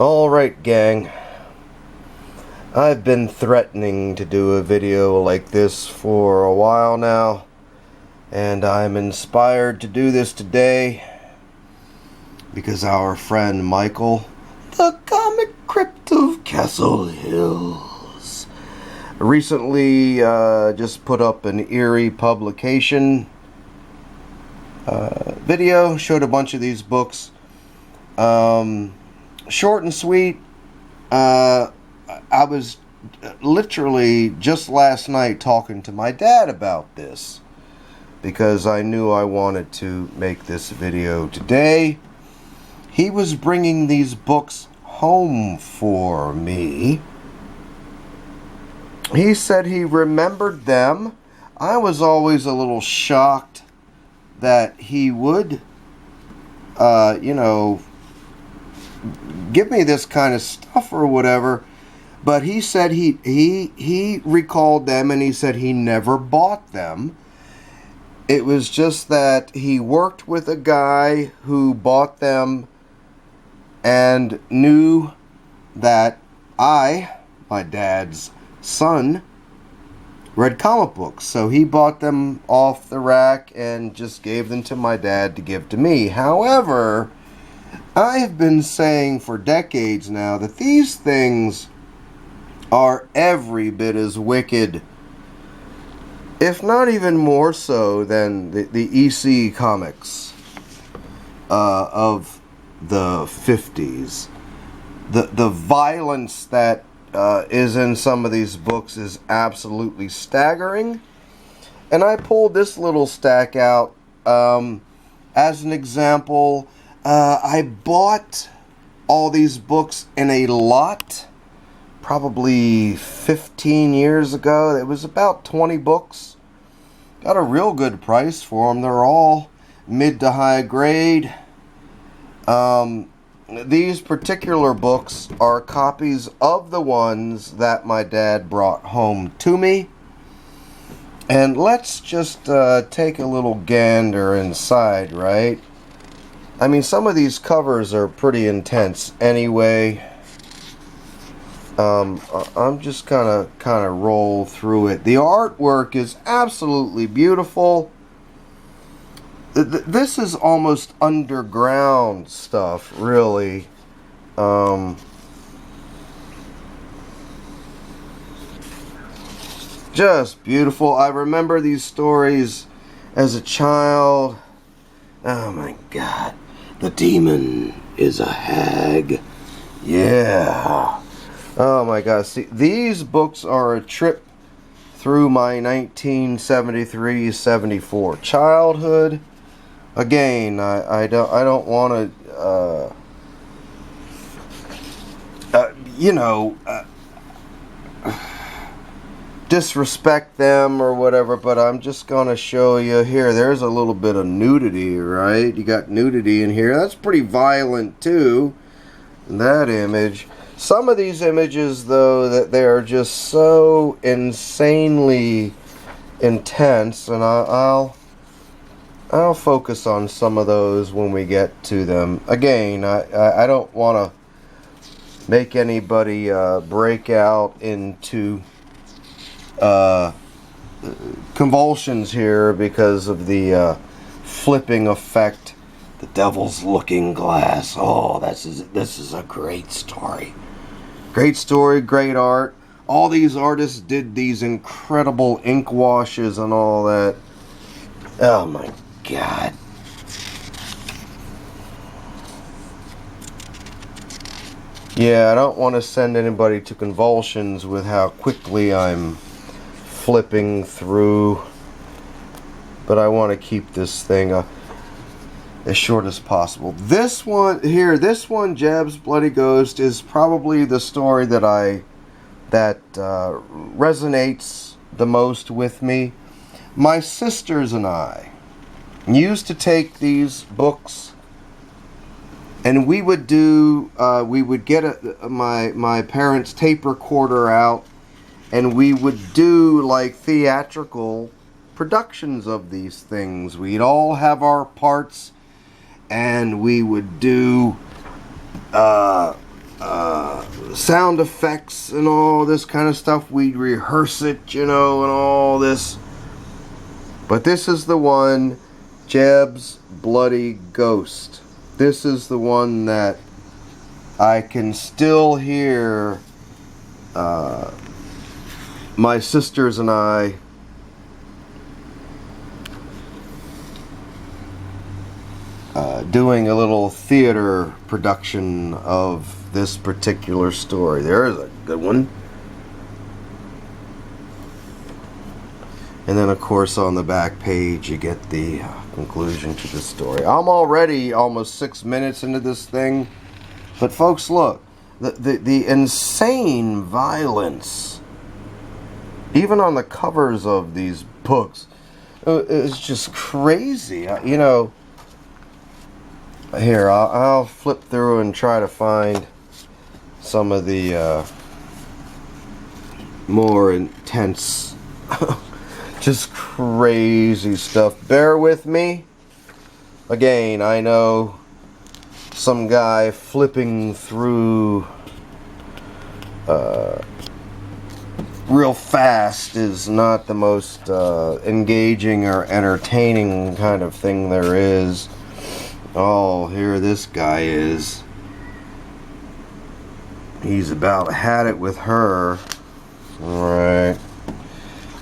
Alright, gang. I've been threatening to do a video like this for a while now, and I'm inspired to do this today because our friend Michael, the comic crypt of Castle Hills, recently just put up an Eerie Publication video, showed a bunch of these books. Short and sweet. I was literally just last night talking to my dad about this because I knew I wanted to make this video today. He was bringing these books home for me. He said he remembered them. I was always a little shocked that he would, give me this kind of stuff or whatever, but he said he recalled them, and he said he never bought them. It was just that he worked with a guy who bought them and knew that I, my dad's son, read comic books, so he bought them off the rack and just gave them to my dad to give to me. However, I have been saying for decades now that these things are every bit as wicked, if not even more so, than the EC comics of the 50s. The violence that is in some of these books is absolutely staggering. And I pulled this little stack out as an example. I bought all these books in a lot probably 15 years ago. It was about 20 books. Got a real good price for them. They're all mid to high grade. These particular books are copies of the ones that my dad brought home to me. And let's just take a little gander inside, right? I mean, some of these covers are pretty intense anyway. I'm just gonna kind of roll through it. The artwork is absolutely beautiful. This is almost underground stuff, really. Just beautiful. I remember these stories as a child. Oh my God. The demon is a hag. Yeah. Oh my God. See, these books are a trip through my 1973-74 childhood. Again, I don't want to disrespect them or whatever, but I'm just gonna show you here. There's a little bit of nudity, right? You got nudity in here. That's pretty violent too, that image. Some of these images, though, that they are just so insanely intense, and I'll focus on some of those when we get to them. Again, I don't want to make anybody break out into convulsions here because of the flipping effect. The Devil's Looking Glass. Oh, this is a great story. Great story, great art. All these artists did these incredible ink washes and all that. Oh my God. Yeah, I don't want to send anybody to convulsions with how quickly I'm flipping through, but I want to keep this thing as short as possible. This one here, Jeb's Bloody Ghost, is probably the story that resonates the most with me. My sisters and I used to take these books, and we would get my parents' tape recorder out, and we would do like theatrical productions of these things. We'd all have our parts, and we would do sound effects and all this kind of stuff. We'd rehearse it, you know, and all this. But this is the one, Jeb's Bloody Ghost. This is the one that I can still hear my sisters and I doing a little theater production of this particular story. There's a good one. And then, of course, on the back page, you get the conclusion to the story. I'm already almost 6 minutes into this thing. But, folks, look. The insane violence, even on the covers of these books, is just crazy. You know, here, I'll flip through and try to find some of the more intense, just crazy stuff. Bear with me. Again, I know some guy flipping through real fast is not the most engaging or entertaining kind of thing there is. Oh, here this guy is. He's about had it with her. Alright.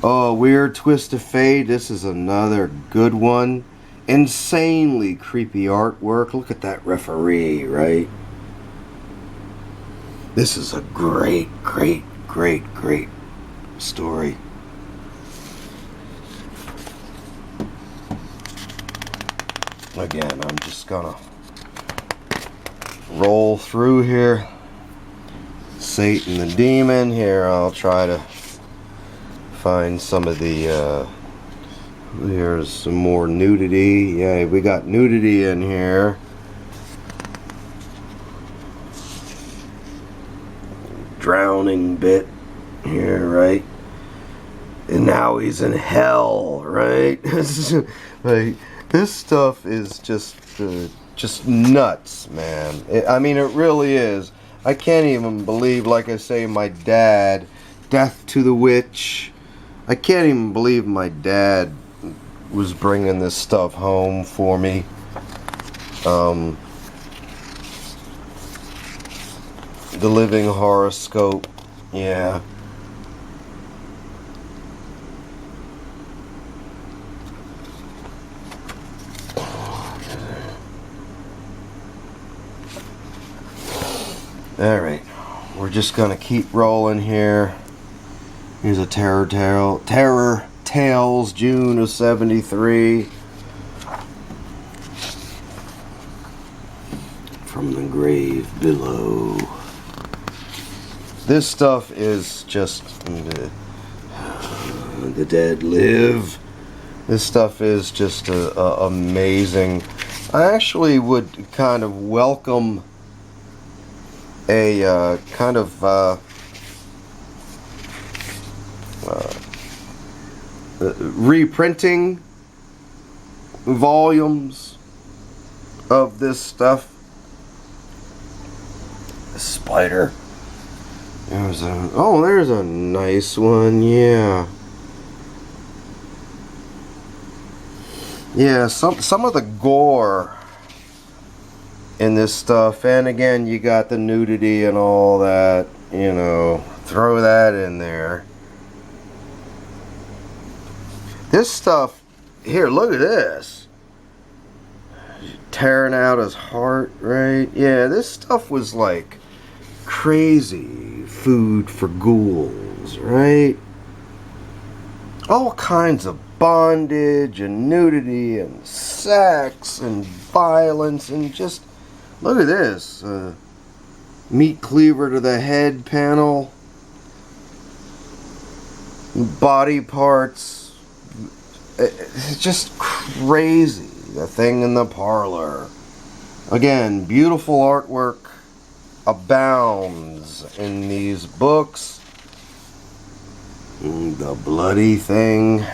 Oh, Weird Twist of Fate. This is another good one. Insanely creepy artwork. Look at that referee, right? This is a great, great, great, great story. Again, I'm just gonna roll through here. Satan the Demon. Here, I'll try to find some of the here's some more nudity. Yeah, we got nudity in here. Drowning bit here, right? And now he's in hell, right? Like, this stuff is just nuts, man. I mean, it really is. I can't even believe, like I say, my dad, Death to the Witch. I can't even believe my dad was bringing this stuff home for me. The Living Horoscope. Yeah. Alright. We're just gonna keep rolling here. Here's a Terror Tales, June of '73. From the Grave Below. This stuff is just the Dead Live. This stuff is just amazing. I actually would kind of welcome a kind of reprinting volumes of this stuff. Spider. There's a nice one. Yeah. Yeah, some of the gore in this stuff, and again, you got the nudity and all that, you know, throw that in there. This stuff, here, look at this. Tearing out his heart, right? Yeah, this stuff was like crazy food for ghouls, right? All kinds of bondage and nudity and sex and violence and just, look at this. Meat cleaver to the head panel. Body parts. It's just crazy. The Thing in the Parlor. Again, beautiful artwork abounds in these books. The Bloody Thing.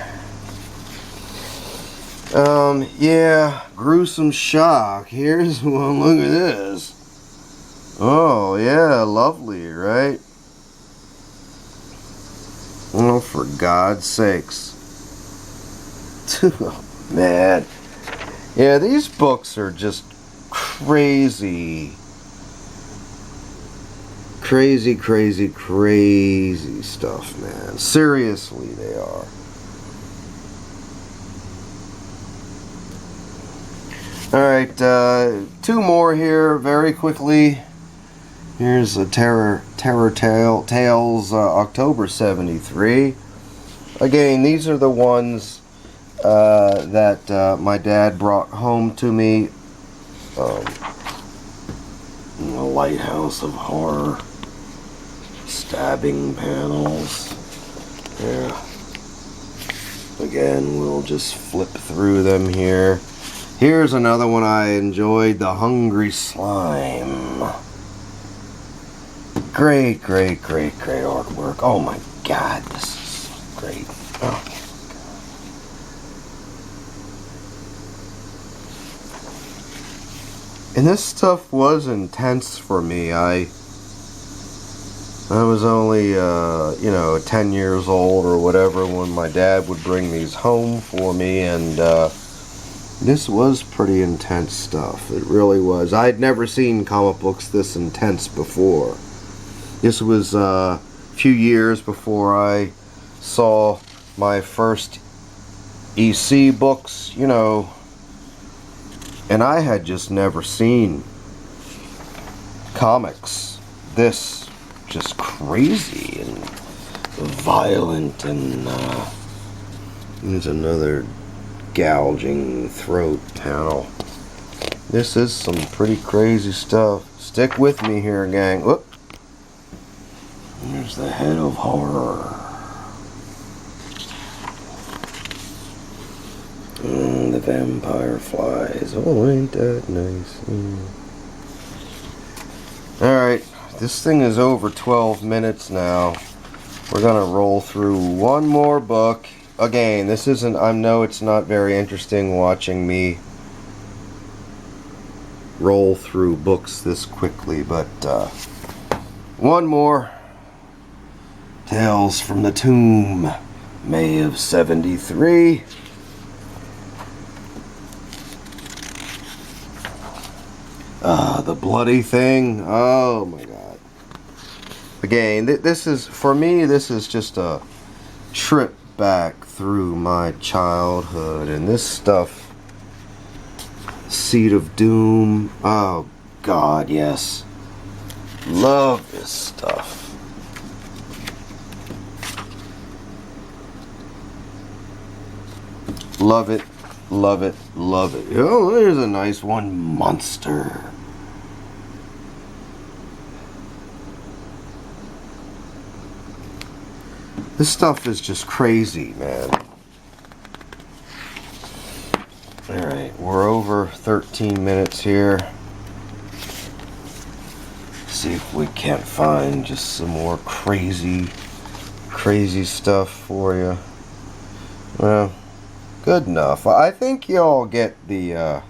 Yeah, Gruesome Shock. Here's one. Look at this. Oh, yeah, lovely, right? Oh, for God's sakes. Oh, man. Yeah, these books are just crazy. Crazy, crazy, crazy stuff, man. Seriously, they are. Alright, two more here very quickly. Here's a Terror Tales, October 73. Again, these are the ones that my dad brought home to me. The Lighthouse of Horror. Stabbing panels. Yeah. Again, we'll just flip through them here. Here's another one I enjoyed, The Hungry Slime. Great, great, great, great artwork. Oh my God, this is great. Oh. And this stuff was intense for me. I was only, 10 years old or whatever when my dad would bring these home for me, and this was pretty intense stuff. It really was. I'd never seen comic books this intense before. This was a few years before I saw my first EC books, and I had just never seen comics this just crazy and violent, and there's another gouging throat panel. This is some pretty crazy stuff. Stick with me here, gang. Whoop. There's the Head of Horror. The Vampire Flies. Oh, ain't that nice? Alright, this thing is over 12 minutes now. We're gonna roll through one more book. Again, this isn't, I know it's not very interesting watching me roll through books this quickly, but one more. Tales from the Tomb, May of 73. The Bloody Thing. Oh my God. Again, this is, for me, this is just a trip back through my childhood, and this stuff, Seed of Doom. Oh God, yes. Love this stuff. Love it, love it, love it. Oh, there's a nice one. Monster. This stuff is just crazy, man. Alright, we're over 13 minutes here. See if we can't find just some more crazy stuff for you. Well, good enough. I think y'all get the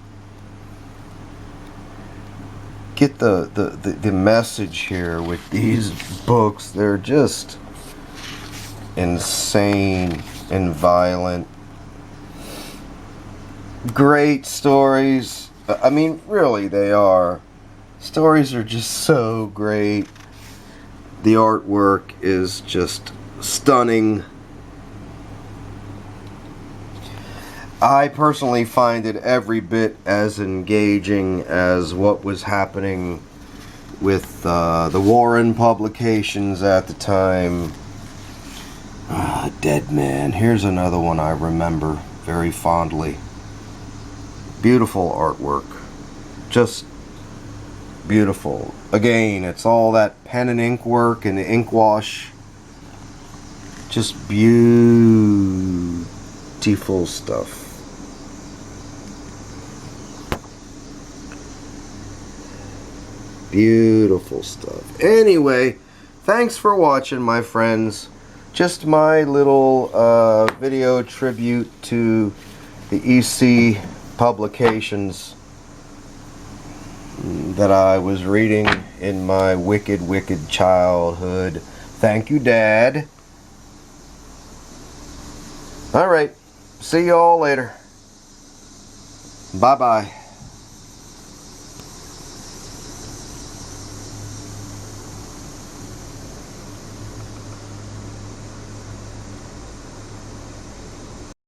message here with these books. They're just insane and violent. Great stories. I mean, really, they are. Stories are just so great. The artwork is just stunning. I personally find it every bit as engaging as what was happening with the Warren Publications at the time. Dead Man. Here's another one I remember very fondly. Beautiful artwork. Just beautiful. Again, it's all that pen and ink work and the ink wash. Just beautiful stuff. Beautiful stuff. Anyway, thanks for watching, my friends. Just my little video tribute to the EC Publications. that I was reading in my wicked, wicked childhood. Thank you, Dad. Alright, see you all later. Bye-bye.